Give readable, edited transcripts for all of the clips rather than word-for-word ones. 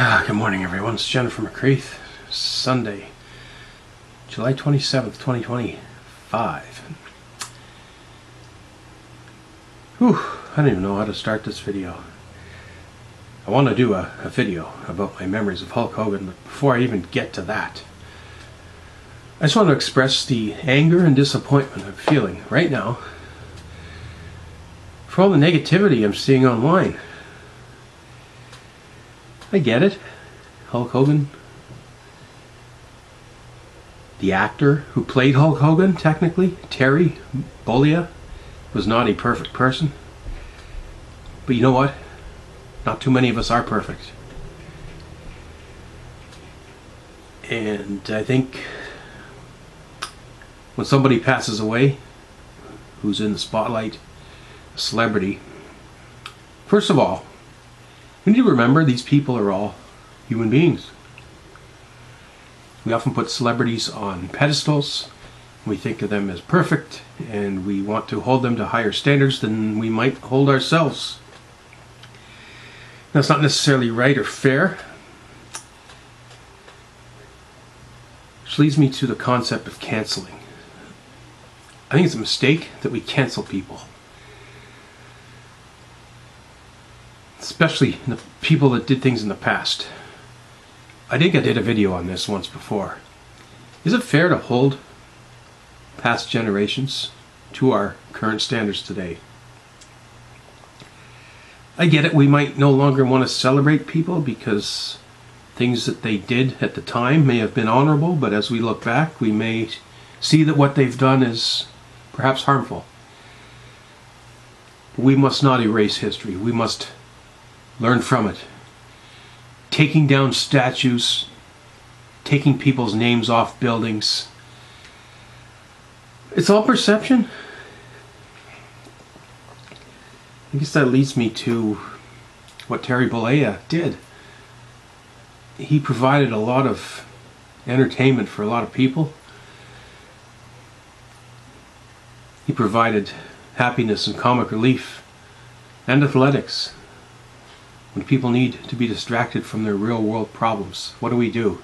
Good morning, everyone. It's Jenn from McCreath. Sunday, July 27th, 2025. Whew, I don't even know how to start this video. I want to do a video about my memories of Hulk Hogan, but before I even get to that, I just want to express the anger and disappointment I'm feeling right now for all the negativity I'm seeing online. I get it. Hulk Hogan, the actor who played Hulk Hogan, technically, Terry Bollea, was not a perfect person. But you know what? Not too many of us are perfect. And I think when somebody passes away, who's in the spotlight, a celebrity, first of all, we need to remember these people are all human beings. We often put celebrities on pedestals. We think of them as perfect, and we want to hold them to higher standards than we might hold ourselves. That's not necessarily right or fair. Which leads me to the concept of canceling. I think it's a mistake that we cancel people. Especially the people that did things in the past. I think I did a video on this once before. Is it fair to hold past generations to our current standards today? I get it, we might no longer want to celebrate people because things that they did at the time may have been honorable, but as we look back, we may see that what they've done is perhaps harmful. We must not erase history. We must learn from it. Taking down statues, taking people's names off buildings. It's all perception. I guess that leads me to what Terry Bollea did. He provided a lot of entertainment for a lot of people. He provided happiness and comic relief and athletics. When people need to be distracted from their real world problems, what do?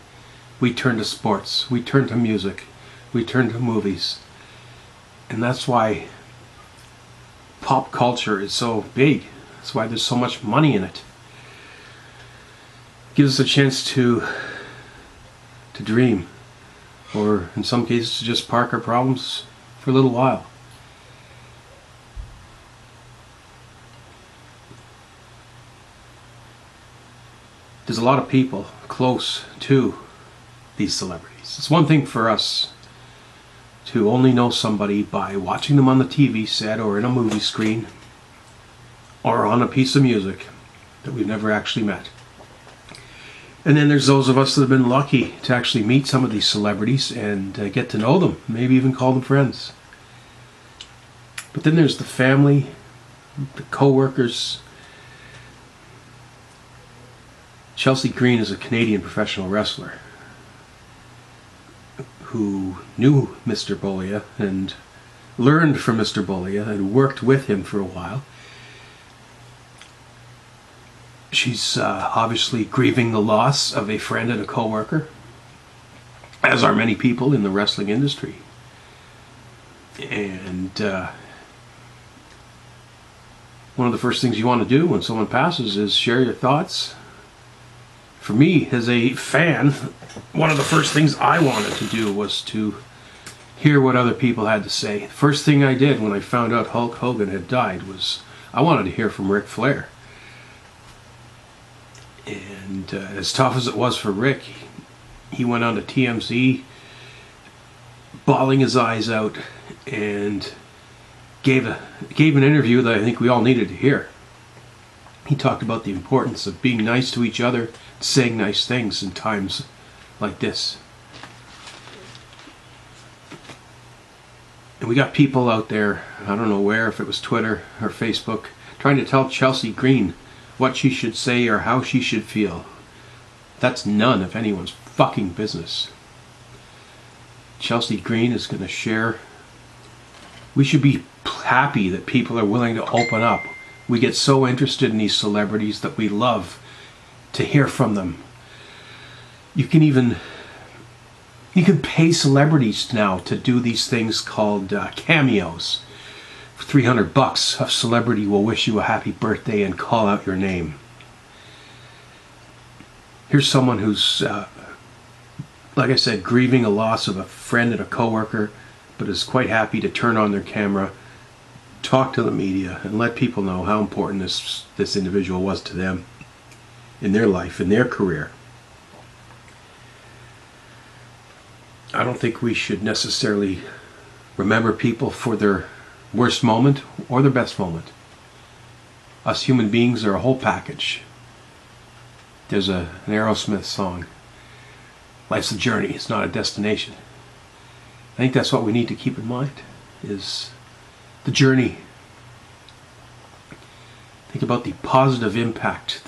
We turn to sports, we turn to music, we turn to movies. And that's why pop culture is so big. That's why there's so much money in it. It gives us a chance to dream, or in some cases to just park our problems for a little while. There's a lot of people close to these celebrities. It's one thing for us to only know somebody by watching them on the TV set or in a movie screen or on a piece of music that we've never actually met. And then there's those of us that have been lucky to actually meet some of these celebrities and get to know them, maybe even call them friends. But then there's the family, the co-workers. Chelsea Green is a Canadian professional wrestler who knew Mr. Bollea and learned from Mr. Bollea and worked with him for a while. She's obviously grieving the loss of a friend and a co-worker, as are many people in the wrestling industry. And one of the first things you want to do when someone passes is share your thoughts. For me, as a fan, one of the first things I wanted to do was to hear what other people had to say. The first thing I did when I found out Hulk Hogan had died was I wanted to hear from Ric Flair. And as tough as it was for Rick, he went on to TMZ, bawling his eyes out, and gave an interview that I think we all needed to hear. He talked about the importance of being nice to each other, saying nice things in times like this. And we got people out there, I don't know where, if it was Twitter or Facebook, trying to tell Chelsea Green what she should say or how she should feel. That's none of anyone's fucking business. Chelsea Green is going to share. We should be happy that people are willing to open up. We get so interested in these celebrities that we love to hear from them. You can pay celebrities now to do these things called cameos. For $300, a celebrity will wish you a happy birthday and call out your name. Here's someone who's, like I said, grieving a loss of a friend and a coworker, but is quite happy to turn on their camera, talk to the media, and let people know how important this individual was to them in their life, in their career. I don't think we should necessarily remember people for their worst moment or their best moment. Us human beings are a whole package. There's an Aerosmith song, life's a journey, it's not a destination. I think that's what we need to keep in mind, is the journey. Think about the positive impact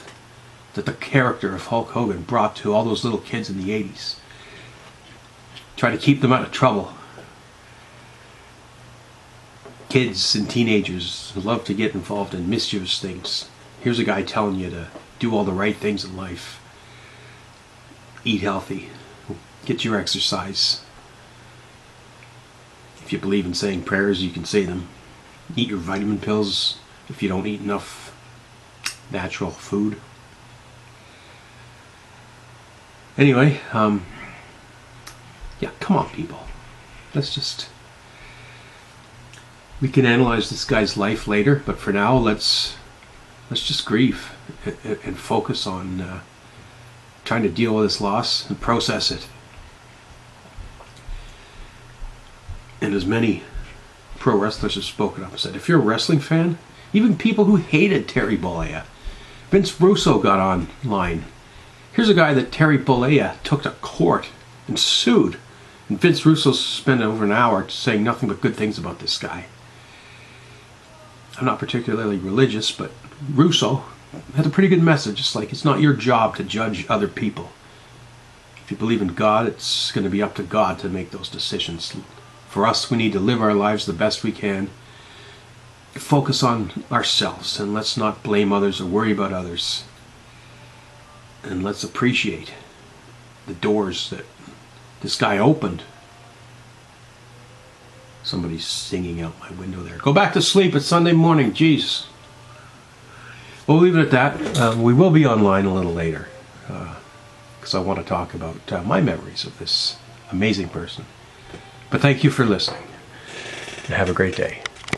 that the character of Hulk Hogan brought to all those little kids in the 80s. Try to keep them out of trouble. Kids and teenagers love to get involved in mischievous things. Here's a guy telling you to do all the right things in life. Eat healthy. Get your exercise. If you believe in saying prayers, you can say them. Eat your vitamin pills if you don't eat enough natural food. Anyway, yeah, come on, people. We can analyze this guy's life later, but for now, let's just grieve and focus on trying to deal with this loss and process it. And as many pro wrestlers have spoken up and said, if you're a wrestling fan, even people who hated Terry Bollea, Vince Russo got online. Here's a guy that Terry Bollea took to court and sued. And Vince Russo spent over an hour saying nothing but good things about this guy. I'm not particularly religious, but Russo had a pretty good message. It's like, it's not your job to judge other people. If you believe in God, it's going to be up to God to make those decisions. For us, we need to live our lives the best we can. Focus on ourselves, and let's not blame others or worry about others. And let's appreciate the doors that this guy opened. Somebody's singing out my window there. Go back to sleep. It's Sunday morning. Jeez. We'll leave it at that. We will be online a little later because I want to talk about my memories of this amazing person. But thank you for listening. And have a great day.